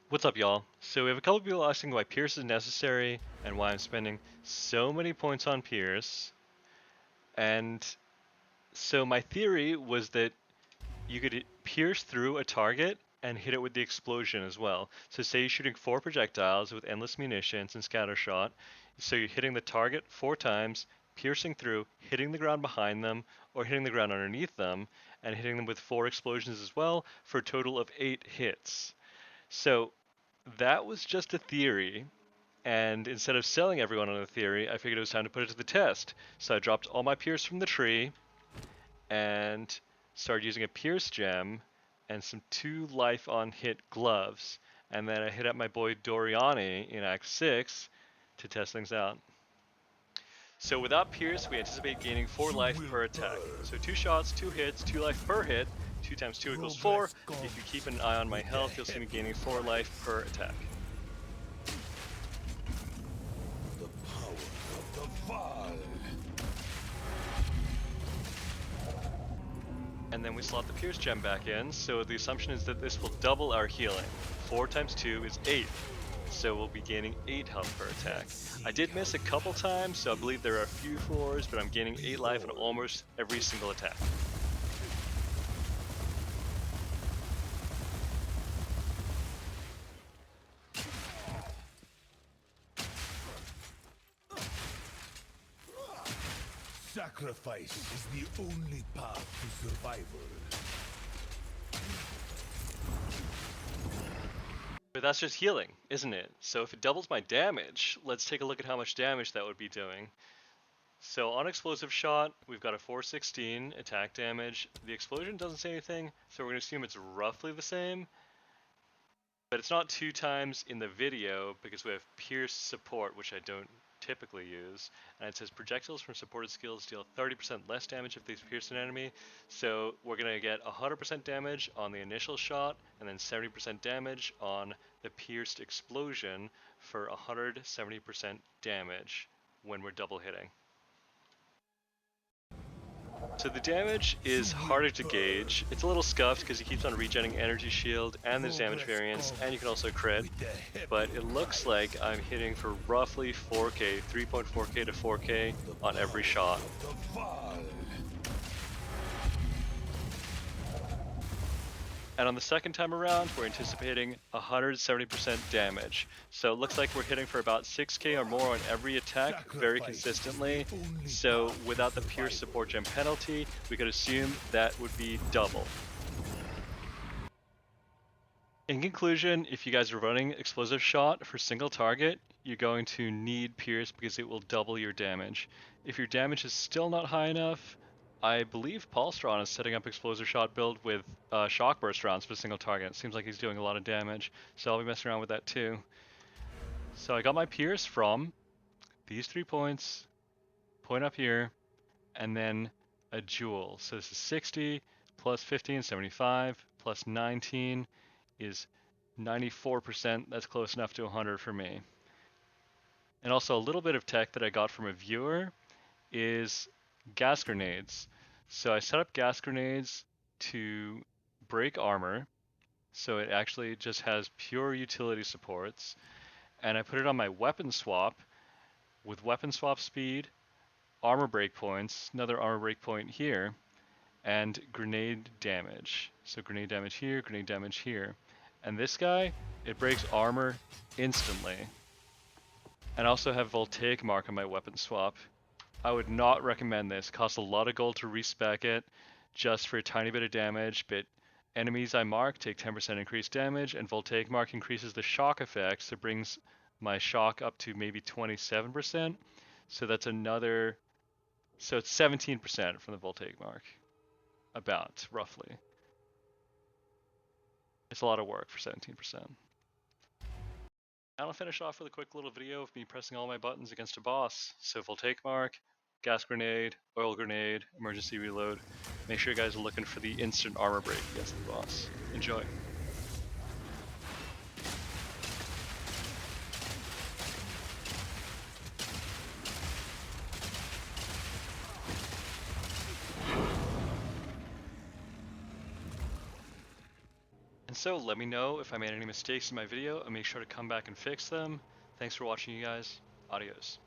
What's up, y'all? So we have a couple people asking why Pierce is necessary and why I'm spending so many points on Pierce. And so my theory was that you could pierce through a target and hit it with the explosion as well. So say you're shooting 4 projectiles with endless munitions and scatter shot. So you're hitting the target 4 times, piercing through, hitting the ground behind them, or hitting the ground underneath them, and hitting them with 4 explosions as well, for a total of 8 hits. So that was just a theory, and instead of selling everyone on a theory, I figured it was time to put it to the test. So I dropped all my Pierce from the tree, and started using a Pierce gem, and some 2 life on hit gloves, and then I hit up my boy Doriani in Act 6 to test things out. So without Pierce, we anticipate gaining 4 life per attack. So 2 shots, 2 hits, 2 life per hit, 2 times 2 equals 4. If you keep an eye on my health, you'll see me gaining 4 life per attack. The power of the Val. And then we slot the Pierce gem back in, so the assumption is that this will double our healing. 4 times 2 is 8, so we'll be gaining 8 health per attack. I did miss a couple times, so I believe there are a few 4s, but I'm gaining 8 life on almost every single attack. Sacrifice is the only path to survival. But that's just healing, isn't it? So if it doubles my damage, let's take a look at how much damage that would be doing. So on Explosive Shot, we've got a 416 attack damage. The explosion doesn't say anything, so we're going to assume it's roughly the same. But it's not 2 times in the video because we have Pierce support, which I don't typically use. And it says projectiles from supported skills deal 30% less damage if they pierce an enemy. So we're going to get 100% damage on the initial shot and then 70% damage on the pierced explosion for 170% damage when we're double hitting. So the damage is harder to gauge. It's a little scuffed because he keeps on regenerating energy shield and there's damage variance and you can also crit. But it looks like I'm hitting for roughly 4k, 3.4k to 4k on every shot. And on the second time around, we're anticipating 170% damage. So it looks like we're hitting for about 6k or more on every attack very consistently. So without the Pierce support gem penalty, we could assume that would be double. In conclusion, if you guys are running Explosive Shot for single target, you're going to need Pierce because it will double your damage. If your damage is still not high enough, I believe Paulstron is setting up Explosive Shot build with Shock Burst rounds for single target. It seems like he's doing a lot of damage, so I'll be messing around with that too. So I got my Pierce from these 3 points, point up here, and then a jewel. So this is 60 plus 15, 75, plus 19 is 94%. That's close enough to 100 for me. And also a little bit of tech that I got from a viewer is gas grenades. So I set up gas grenades to break armor, so it actually just has pure utility supports, and I put it on my weapon swap with weapon swap speed, armor breakpoints, another armor breakpoint here, and grenade damage. So grenade damage here, grenade damage here. And this guy, it breaks armor instantly. And I also have Voltaic mark on my weapon swap. I would not recommend this. It costs a lot of gold to respec it just for a tiny bit of damage, but enemies I mark take 10% increased damage, and Voltaic mark increases the shock effect, so it brings my shock up to maybe 27%. So that's another, so it's 17% from the Voltaic mark, about, roughly. It's a lot of work for 17%. And I'll finish off with a quick little video of me pressing all my buttons against a boss. So Voltaic mark, gas grenade, oil grenade, emergency reload. Make sure you guys are looking for the instant armor break against the boss. Enjoy. And so, let me know if I made any mistakes in my video and make sure to come back and fix them. Thanks for watching, you guys. Adios.